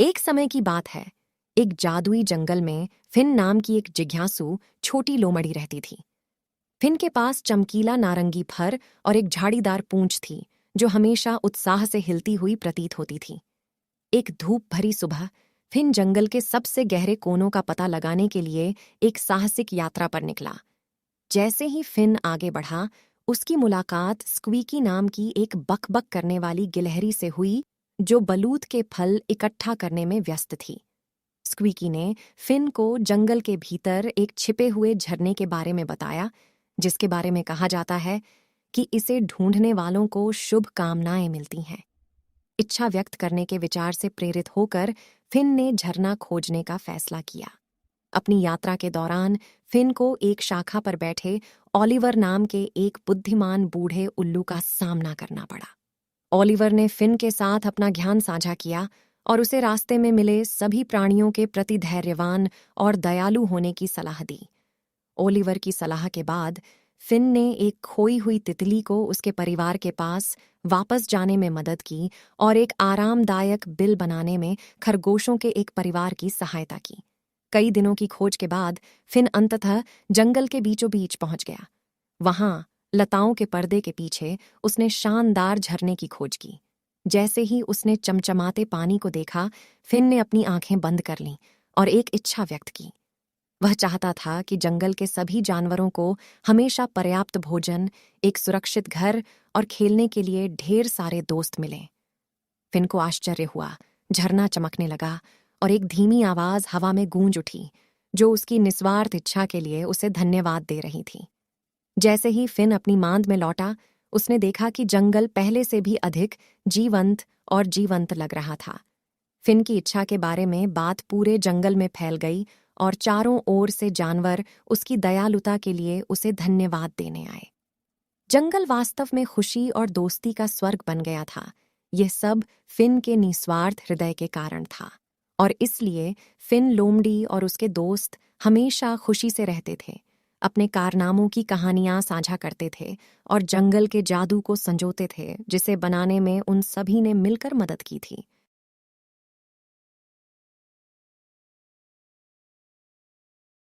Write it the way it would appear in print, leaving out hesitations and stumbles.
एक समय की बात है। एक जादुई जंगल में फिन नाम की एक जिज्ञासु छोटी लोमड़ी रहती थी। फिन के पास चमकीला नारंगी फर और एक झाड़ीदार पूंछ थी जो हमेशा उत्साह से हिलती हुई प्रतीत होती थी। एक धूप भरी सुबह फिन जंगल के सबसे गहरे कोनों का पता लगाने के लिए एक साहसिक यात्रा पर निकला। जैसे ही फिन आगे बढ़ा, उसकी मुलाकात स्क्वीकी नाम की एक बक-बक करने वाली गिलहरी से हुई जो बलूत के फल इकट्ठा करने में व्यस्त थी। स्क्वीकी ने फिन को जंगल के भीतर एक छिपे हुए झरने के बारे में बताया, जिसके बारे में कहा जाता है कि इसे ढूंढने वालों को शुभ कामनाएं मिलती हैं। इच्छा व्यक्त करने के विचार से प्रेरित होकर फिन ने झरना खोजने का फैसला किया। अपनी यात्रा के दौरान फिन को एक शाखा पर बैठे ओलिवर नाम के एक बुद्धिमान बूढ़े उल्लू का सामना करना पड़ा। ओलिवर ने फिन के साथ अपना ज्ञान साझा किया और उसे रास्ते में मिले सभी प्राणियों के प्रति धैर्यवान और दयालु होने की सलाह दी। ओलिवर की सलाह के बाद फिन ने एक खोई हुई तितली को उसके परिवार के पास वापस जाने में मदद की और एक आरामदायक बिल बनाने में खरगोशों के एक परिवार की सहायता की। कई दिनों की खोज के बाद फिन अंततः जंगल के बीचों बीच पहुंच गया। वहां लताओं के पर्दे के पीछे उसने शानदार झरने की खोज की। जैसे ही उसने चमचमाते पानी को देखा, फिन ने अपनी आंखें बंद कर लीं और एक इच्छा व्यक्त की। वह चाहता था कि जंगल के सभी जानवरों को हमेशा पर्याप्त भोजन, एक सुरक्षित घर और खेलने के लिए ढेर सारे दोस्त मिलें। फिन को आश्चर्य हुआ। झरना चमकने लगा और एक धीमी आवाज हवा में गूंज उठी, जो उसकी निस्वार्थ इच्छा के लिए उसे धन्यवाद दे रही थी। जैसे ही फिन अपनी मांद में लौटा, उसने देखा कि जंगल पहले से भी अधिक जीवंत लग रहा था। फिन की इच्छा के बारे में बात पूरे जंगल में फैल गई और चारों ओर से जानवर उसकी दयालुता के लिए उसे धन्यवाद देने आए। जंगल वास्तव में खुशी और दोस्ती का स्वर्ग बन गया था। यह सब फिन के निस्वार्थ हृदय के कारण था और इसलिए फिन लोमड़ी और उसके दोस्त हमेशा खुशी से रहते थे, अपने कारनामों की कहानियां साझा करते थे और जंगल के जादू को संजोते थे जिसे बनाने में उन सभी ने मिलकर मदद की थी।